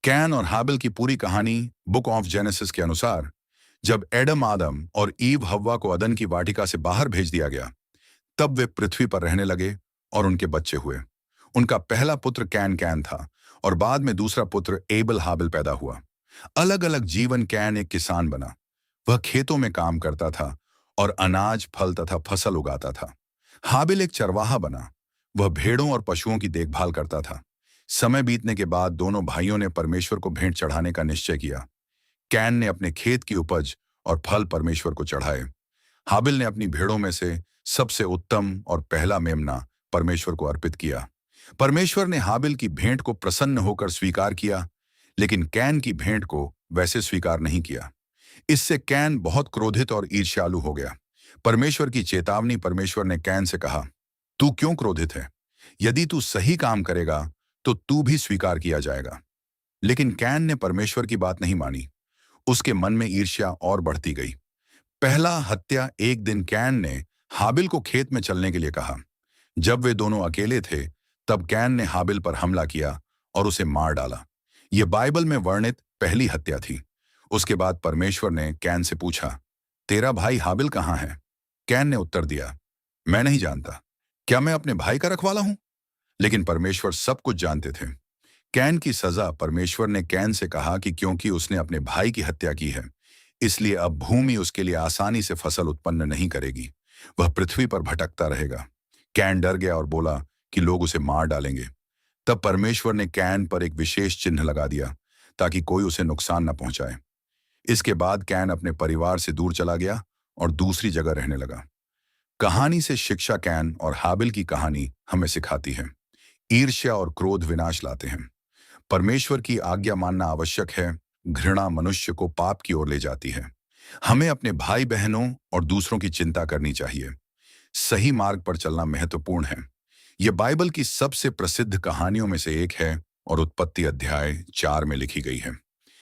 Can और हाबिल की पूरी कहानी बुक ऑफ जेनेसिस के अनुसार, जब एडम आदम और ईव हव्वा को अदन की वाटिका से बाहर भेज दिया गया, तब वे पृथ्वी पर रहने लगे और उनके बच्चे हुए। उनका पहला पुत्र कैन कैन था और बाद में दूसरा पुत्र एबल हाबिल पैदा हुआ। अलग अलग जीवन। कैन एक किसान बना। वह खेतों में काम करता था और अनाज, फल तथा फसल उगाता था। हाबिल एक चरवाहा बना। वह भेड़ों और पशुओं की देखभाल करता था। समय बीतने के बाद दोनों भाइयों ने परमेश्वर को भेंट चढ़ाने का निश्चय किया। कैन ने अपने खेत की उपज और फल परमेश्वर को चढ़ाए। हाबिल ने अपनी भेड़ों में से सबसे उत्तम और पहला मेमना परमेश्वर को अर्पित किया। परमेश्वर ने हाबिल की भेंट को प्रसन्न होकर स्वीकार किया, लेकिन कैन की भेंट को वैसे स्वीकार नहीं किया। इससे कैन बहुत क्रोधित और ईर्ष्यालु हो गया। परमेश्वर की चेतावनी। परमेश्वर ने कैन से कहा, तू क्यों क्रोधित है? यदि तू सही काम करेगा तो तू भी स्वीकार किया जाएगा। लेकिन कैन ने परमेश्वर की बात नहीं मानी। उसके मन में ईर्ष्या और बढ़ती गई। पहला हत्या। एक दिन कैन ने हाबिल को खेत में चलने के लिए कहा। जब वे दोनों अकेले थे, तब कैन ने हाबिल पर हमला किया और उसे मार डाला। यह बाइबल में वर्णित पहली हत्या थी। उसके बाद परमेश्वर ने कैन से पूछा, तेरा भाई हाबिल कहाँ है? कैन ने उत्तर दिया, मैं नहीं जानता। क्या मैं अपने भाई का रखवाला हूं? लेकिन परमेश्वर सब कुछ जानते थे। कैन की सजा। परमेश्वर ने कैन से कहा कि क्योंकि उसने अपने भाई की हत्या की है, इसलिए अब भूमि उसके लिए आसानी से फसल उत्पन्न नहीं करेगी। वह पृथ्वी पर भटकता रहेगा। कैन डर गया और बोला कि लोग उसे मार डालेंगे। तब परमेश्वर ने कैन पर एक विशेष चिन्ह लगा दिया ताकि कोई उसे नुकसान न पहुंचाए। इसके बाद कैन अपने परिवार से दूर चला गया और दूसरी जगह रहने लगा। कहानी से शिक्षा। कैन और हाबिल की कहानी हमें सिखाती है, ईर्ष्या और क्रोध विनाश लाते हैं। परमेश्वर की आज्ञा मानना आवश्यक है। घृणा मनुष्य को पाप की ओर ले जाती है। हमें अपने भाई बहनों और दूसरों की चिंता करनी चाहिए। सही मार्ग पर चलना महत्वपूर्ण है। यह बाइबल की सबसे प्रसिद्ध कहानियों में से एक है और उत्पत्ति अध्याय 4 में लिखी गई है।